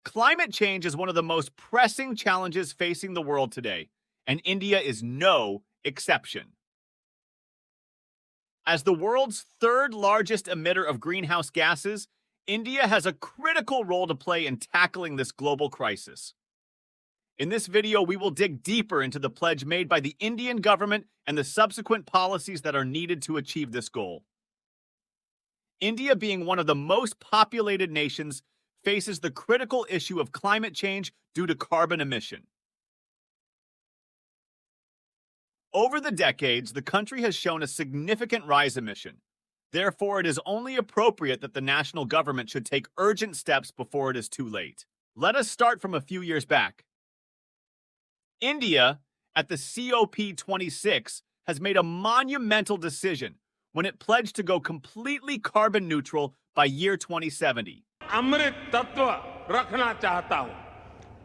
Climate change is one of the most pressing challenges facing the world today, and India is no exception. As the world's third largest emitter of greenhouse gases, India has a critical role to play in tackling this global crisis. In this video, we will dig deeper into the pledge made by the Indian government and the subsequent policies that are needed to achieve this goal. India, being one of the most populated nations, faces the critical issue of climate change due to carbon emission. Over the decades, the country has shown a significant rise in emission. Therefore, it is only appropriate that the national government should take urgent steps before it is too late. Let us start from a few years back. India, at the COP26, has made a monumental decision when it pledged to go completely carbon neutral by year 2070. अमृत तत्व रखना चाहता हूं,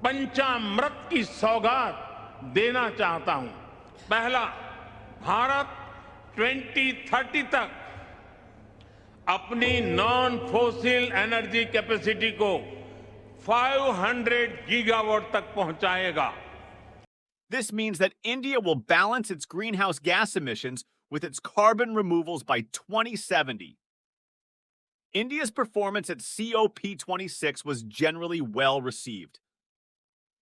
पंचामृत की सौगात देना चाहता हूं। पहला, भारत 2030 तक अपनी नॉन फोसिल एनर्जी कैपेसिटी को 500 गीगावाट तक पहुंचाएगा। This means that India will balance its greenhouse gas emissions with its carbon removals by 2070. India's performance at COP26 was generally well received.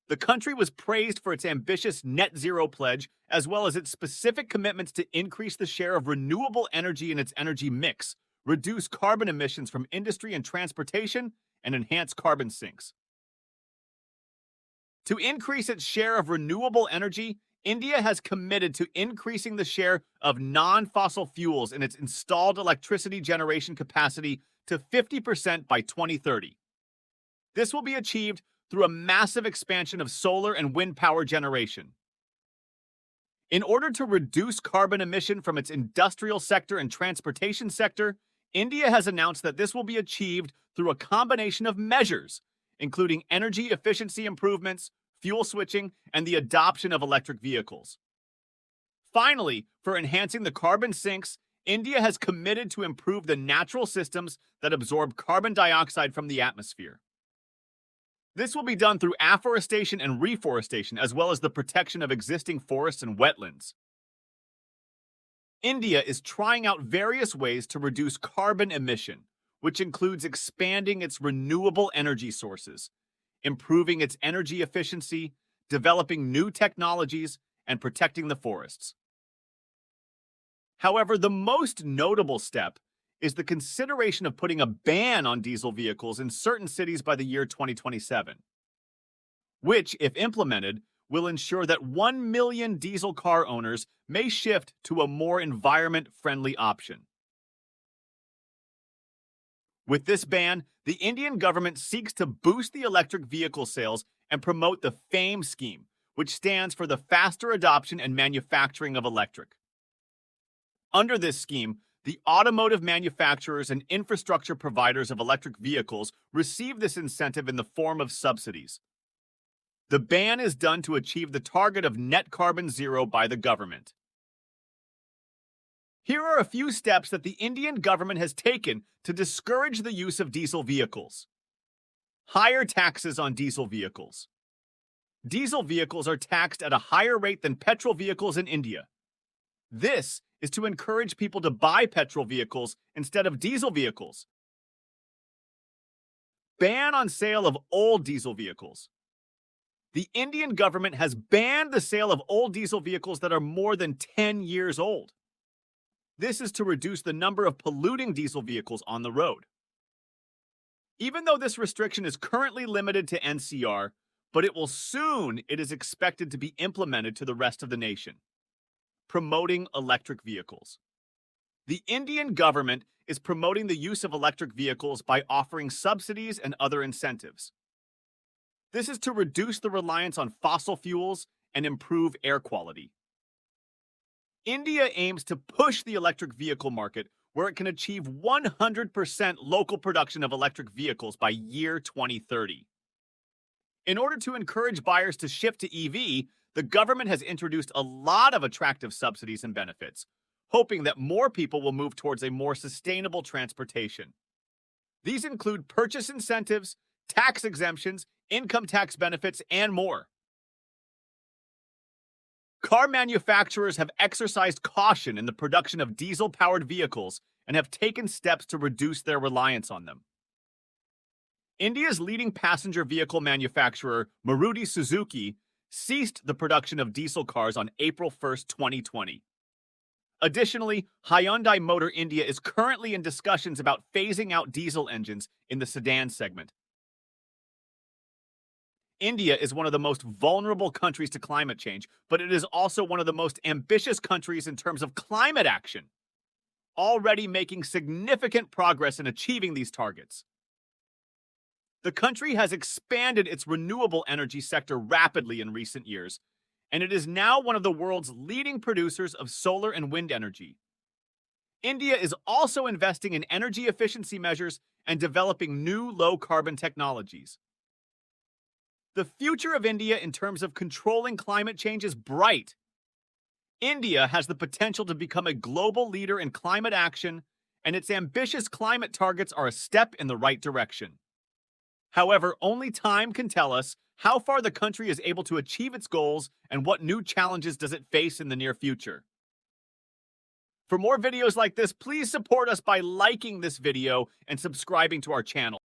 The country was praised for its ambitious net zero pledge, as well as its specific commitments to increase the share of renewable energy in its energy mix, reduce carbon emissions from industry and transportation, and enhance carbon sinks. To increase its share of renewable energy, India has committed to increasing the share of non-fossil fuels in its installed electricity generation capacity to 50% by 2030. This will be achieved through a massive expansion of solar and wind power generation. In order to reduce carbon emission from its industrial sector and transportation sector, India has announced that this will be achieved through a combination of measures, including energy efficiency improvements, fuel switching, and the adoption of electric vehicles. Finally, for enhancing the carbon sinks, India has committed to improve the natural systems that absorb carbon dioxide from the atmosphere. This will be done through afforestation and reforestation, as well as the protection of existing forests and wetlands. India is trying out various ways to reduce carbon emission, which includes expanding its renewable energy sources, improving its energy efficiency, developing new technologies, and protecting the forests. However, the most notable step is the consideration of putting a ban on diesel vehicles in certain cities by the year 2027, which, if implemented, will ensure that 1 million diesel car owners may shift to a more environment-friendly option. With this ban, the Indian government seeks to boost the electric vehicle sales and promote the FAME scheme, which stands for the faster adoption and manufacturing of electric. Under this scheme, the automotive manufacturers and infrastructure providers of electric vehicles receive this incentive in the form of subsidies. The ban is done to achieve the target of net carbon zero by the government. Here are a few steps that the Indian government has taken to discourage the use of diesel vehicles. Higher taxes on diesel vehicles. Diesel vehicles are taxed at a higher rate than petrol vehicles in India. This is to encourage people to buy petrol vehicles instead of diesel vehicles. Ban on sale of old diesel vehicles. The Indian government has banned the sale of old diesel vehicles that are more than 10 years old. This is to reduce the number of polluting diesel vehicles on the road. Even though this restriction is currently limited to NCR, but it is expected to be implemented to the rest of the nation. Promoting electric vehicles. The Indian government is promoting the use of electric vehicles by offering subsidies and other incentives. This is to reduce the reliance on fossil fuels and improve air quality. India aims to push the electric vehicle market where it can achieve 100% local production of electric vehicles by year 2030. In order to encourage buyers to shift to EV, the government has introduced a lot of attractive subsidies and benefits, hoping that more people will move towards a more sustainable transportation. These include purchase incentives, tax exemptions, income tax benefits, and more. Car manufacturers have exercised caution in the production of diesel-powered vehicles and have taken steps to reduce their reliance on them. India's leading passenger vehicle manufacturer, Maruti Suzuki, ceased the production of diesel cars on April 1, 2020. Additionally, Hyundai Motor India is currently in discussions about phasing out diesel engines in the sedan segment. India is one of the most vulnerable countries to climate change, but it is also one of the most ambitious countries in terms of climate action, already making significant progress in achieving these targets. The country has expanded its renewable energy sector rapidly in recent years, and it is now one of the world's leading producers of solar and wind energy. India is also investing in energy efficiency measures and developing new low-carbon technologies. The future of India in terms of controlling climate change is bright. India has the potential to become a global leader in climate action, and its ambitious climate targets are a step in the right direction. However, only time can tell us how far the country is able to achieve its goals and what new challenges does it face in the near future. For more videos like this, please support us by liking this video and subscribing to our channel.